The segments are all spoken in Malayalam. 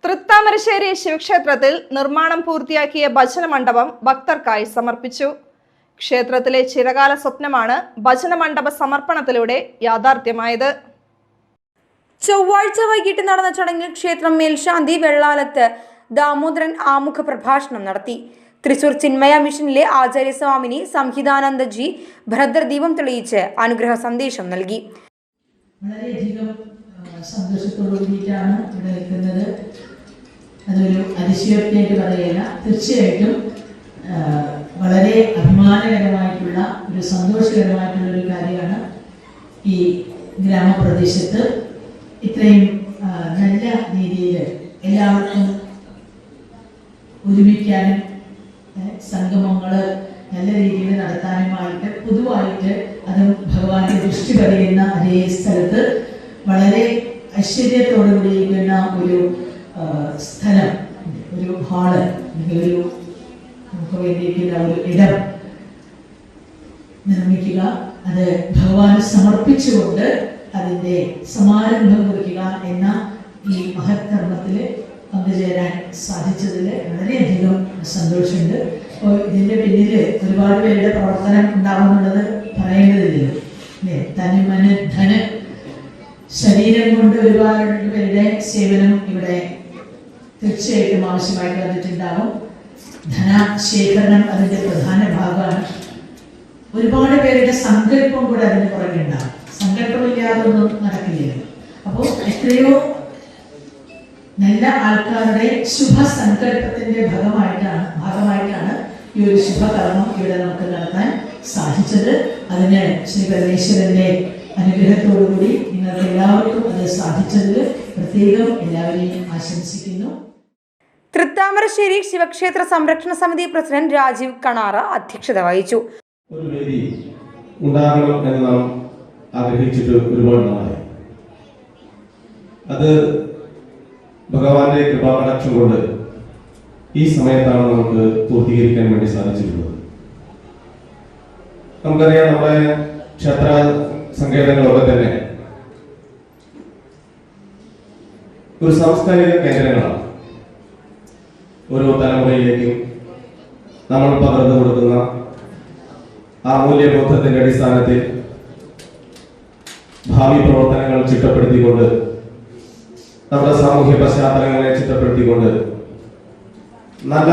തൃത്താമരശ്ശേരി ശിവക്ഷേത്രത്തിൽ നിർമ്മാണം പൂർത്തിയാക്കിയ ഭജന മണ്ഡപം ഭക്തർക്കായി സമർപ്പിച്ചു. ക്ഷേത്രത്തിലെ ചിരകാല സ്വപ്നമാണ് ഭജന മണ്ഡപ സമർപ്പണത്തിലൂടെ യാഥാർത്ഥ്യമായത്. ചൊവ്വാഴ്ച വൈകിട്ട് നടന്ന ചടങ്ങിൽ ക്ഷേത്രം മേൽശാന്തി വെള്ളാലത്ത് ദാമോദരൻ ആമുഖ പ്രഭാഷണം നടത്തി. തൃശൂർ ചിന്മയ മിഷനിലെ ആചാര്യസ്വാമിനി സംഹിതാനന്ദജി ഭദ്രദീപം തെളിയിച്ച് അനുഗ്രഹ സന്ദേശം നൽകി. വളരെയധികം സന്തോഷത്തോടു കൂടിയിട്ടാണ് ഇവിടെ നിൽക്കുന്നത്. അതൊരു അതിശയോക്തിയായിട്ട് പറയുകയില്ല, തീർച്ചയായിട്ടും വളരെ അഭിമാനകരമായിട്ടുള്ള ഒരു സന്തോഷകരമായിട്ടുള്ള ഒരു കാര്യമാണ് ഈ ഗ്രാമപ്രദേശത്ത് ഇത്രയും നല്ല രീതിയിൽ എല്ലാവർക്കും ഒരുമിക്കാനും സംഗമങ്ങൾ നല്ല രീതിയിൽ നടത്താനുമായിട്ട് പൊതുവായിട്ട് അതും ഭഗവാന്റെ ദൃഷ്ടി പറയുന്ന അതേ സ്ഥലത്ത് വളരെ ഐശ്വര്യത്തോടു കൂടിയിരിക്കുന്ന ഒരു സ്ഥലം, ഒരു ഹാള്, ഒരു നമുക്ക് വേണ്ടിയിരിക്കുന്ന ഒരു ഇടം നിർമ്മിക്കുക, അത് ഭഗവാന് സമർപ്പിച്ചുകൊണ്ട് അതിൻ്റെ സമാരംഭം കുറിക്കുക എന്ന ഈ മഹത്കർമ്മത്തിൽ പങ്കുചേരാൻ സാധിച്ചതിൽ വളരെയധികം സന്തോഷമുണ്ട്. അപ്പോൾ ഇതിൻ്റെ പിന്നിൽ ഒരുപാട് പേരുടെ പ്രവർത്തനം ഉണ്ടാകുമെന്നുള്ളത് പറയേണ്ടതില്ലല്ലോ അല്ലേ. തന് മന് ധന് ശരീരം കൊണ്ട് ഒരുപാട് പേരുടെ സേവനം ഇവിടെ തീർച്ചയായിട്ടും ആവശ്യമായിട്ട് വന്നിട്ടുണ്ടാകും. ധനശേഖരണം അതിൻ്റെ പ്രധാന ഭാഗമാണ്. ഒരുപാട് പേരുടെ സങ്കല്പം കൂടെ അതിന് പുറകെയുണ്ടാകും. സങ്കല്പമില്ലാതൊന്നും നടക്കില്ലല്ലോ. അപ്പോൾ എത്രയോ നല്ല ആൾക്കാരുടെ ശുഭസങ്കല്പത്തിന്റെ ഭാഗമായിട്ടാണ് ഈ ഒരു ശുഭകർമ്മം ഇവിടെ നമുക്ക് നടത്താൻ സാധിച്ചത്. അതിന് ശ്രീ പരമേശ്വരന്റെ അനുഗ്രഹത്തോടുകൂടി നിങ്ങൾക്ക് എല്ലാവർക്കും അത് സാധിച്ചതിൽ പ്രത്യേകം എല്ലാവരെയും ആശംസിക്കുന്നു. തൃത്താമരശ്ശേരി ശിവക്ഷേത്ര സംരക്ഷണ സമിതി പ്രസിഡന്റ് രാജീവ് കണാറ അധ്യക്ഷത വഹിച്ചു. ഒരു വേദി ഉണ്ടാകണം എന്ന് നാം ആഗ്രഹിച്ചിട്ട് ഒരുപാട് നാളായി. അത് ഭഗവാന്റെ കൃപാകടാക്ഷം കൊണ്ട് ഈ സമയത്താണ് നമുക്ക് പൂർത്തീകരിക്കാൻ വേണ്ടി സാധിച്ചിട്ടുള്ളത്. നമുക്കറിയാം, നമ്മുടെ ക്ഷേത്ര സങ്കേതങ്ങളൊക്കെ തന്നെ ഒരു സാംസ്കാരിക കേന്ദ്രങ്ങളാണ്. ഓരോ തലമുറയിലേക്കും നമ്മൾ പകർന്നു കൊടുക്കുന്ന ആ മൂല്യബോധത്തിന്റെ അടിസ്ഥാനത്തിൽ ഭാവി പ്രവർത്തനങ്ങൾ ചിട്ടപ്പെടുത്തിക്കൊണ്ട്, നമ്മുടെ സാമൂഹ്യ പശ്ചാത്തലങ്ങളെ ചിട്ടപ്പെടുത്തിക്കൊണ്ട് നല്ല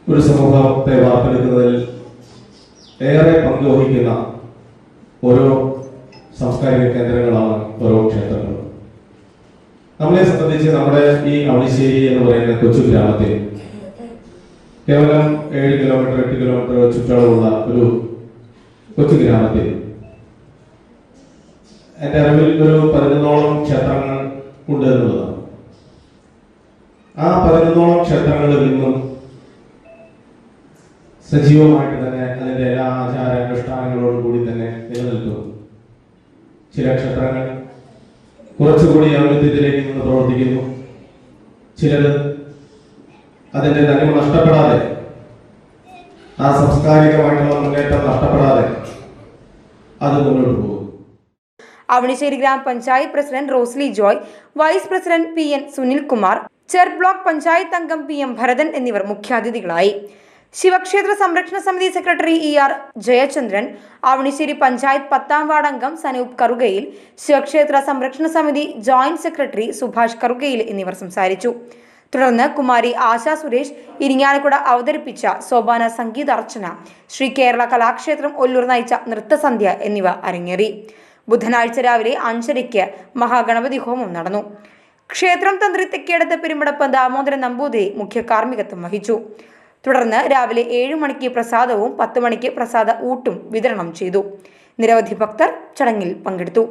ഒരു സമൂഹത്തെ വാർത്തെടുക്കുന്നതിൽ ഏറെ പങ്ക് വഹിക്കുന്ന ഓരോ സാംസ്കാരിക കേന്ദ്രങ്ങളാണ് ഓരോ ക്ഷേത്രങ്ങളും. നമ്മളെ സംബന്ധിച്ച് നമ്മുടെ ഈ അവണിശ്ശേരി എന്ന് പറയുന്ന കൊച്ചു ഗ്രാമത്തിൽ കേവലം 7 കിലോമീറ്റർ 8 കിലോമീറ്റർ ചുറ്റളവുള്ള ഒരു കൊച്ചു ഗ്രാമത്തിൽ എൻ്റെ അറിവിൽ ഒരു 11ഓളം ക്ഷേത്രങ്ങൾ ഉണ്ട് എന്നുള്ളതാണ്. ആ 11ഓളം ക്ഷേത്രങ്ങളിൽ നിന്നും സജീവമായിട്ട് തന്നെ അതിൻ്റെ എല്ലാ ആചാരാനുഷ്ഠാനങ്ങളോടും കൂടി തന്നെ നിലനിൽക്കുന്നു. ചില ക്ഷേത്രങ്ങൾ കുറച്ചുകൂടി ഔന്നത്യത്തിലേക്ക് നിന്ന് പ്രവർത്തിക്കുന്നു. ചിലത് അതിൻ്റെ തനിമ നഷ്ടപ്പെടാതെ, ആ സാംസ്കാരികമായിട്ടുള്ള മുന്നേറ്റം നഷ്ടപ്പെടാതെ അത് മുന്നോട്ട് പോകും. Avanissery grama panchayat president Rosily Joy, vice president PN Sunilkumar, ചെർ ബ്ലോക്ക് പഞ്ചായത്ത് അംഗം PM ഭരതൻ എന്നിവർ മുഖ്യാതിഥികളായി. ശിവക്ഷേത്ര സംരക്ഷണ സമിതി secretary ER Jayachandran, Avanissery panchayat 10ാം ward അംഗം സനൂപ് കറുകയിൽ, ശിവക്ഷേത്ര സംരക്ഷണ സമിതി ജോയിന്റ് സെക്രട്ടറി സുഭാഷ് കറുകയിൽ എന്നിവർ സംസാരിച്ചു. തുടർന്ന് കുമാരി ആശാ സുരേഷ് ഇരിങ്ങാലക്കുട അവതരിപ്പിച്ച സോപാന സംഗീതാർച്ചന, ശ്രീ കേരള കലാക്ഷേത്രം ഒല്ലൂർ നയിച്ച നൃത്തസന്ധ്യ എന്നിവ അരങ്ങേറി. ബുധനാഴ്ച രാവിലെ 5:30 മഹാഗണപതി ഹോമം നടന്നു. ക്ഷേത്രം തന്ത്രി തെക്കേടത്ത് പെരുമ്പടപ്പ് ദാമോദരൻ നമ്പൂതിരി മുഖ്യ കാർമ്മികത്വം വഹിച്ചു. തുടർന്ന് രാവിലെ 7 മണിക്ക് പ്രസാദവും 10 മണിക്ക് പ്രസാദ ഊട്ടും വിതരണം ചെയ്തു. നിരവധി ഭക്തർ ചടങ്ങിൽ പങ്കെടുത്തു.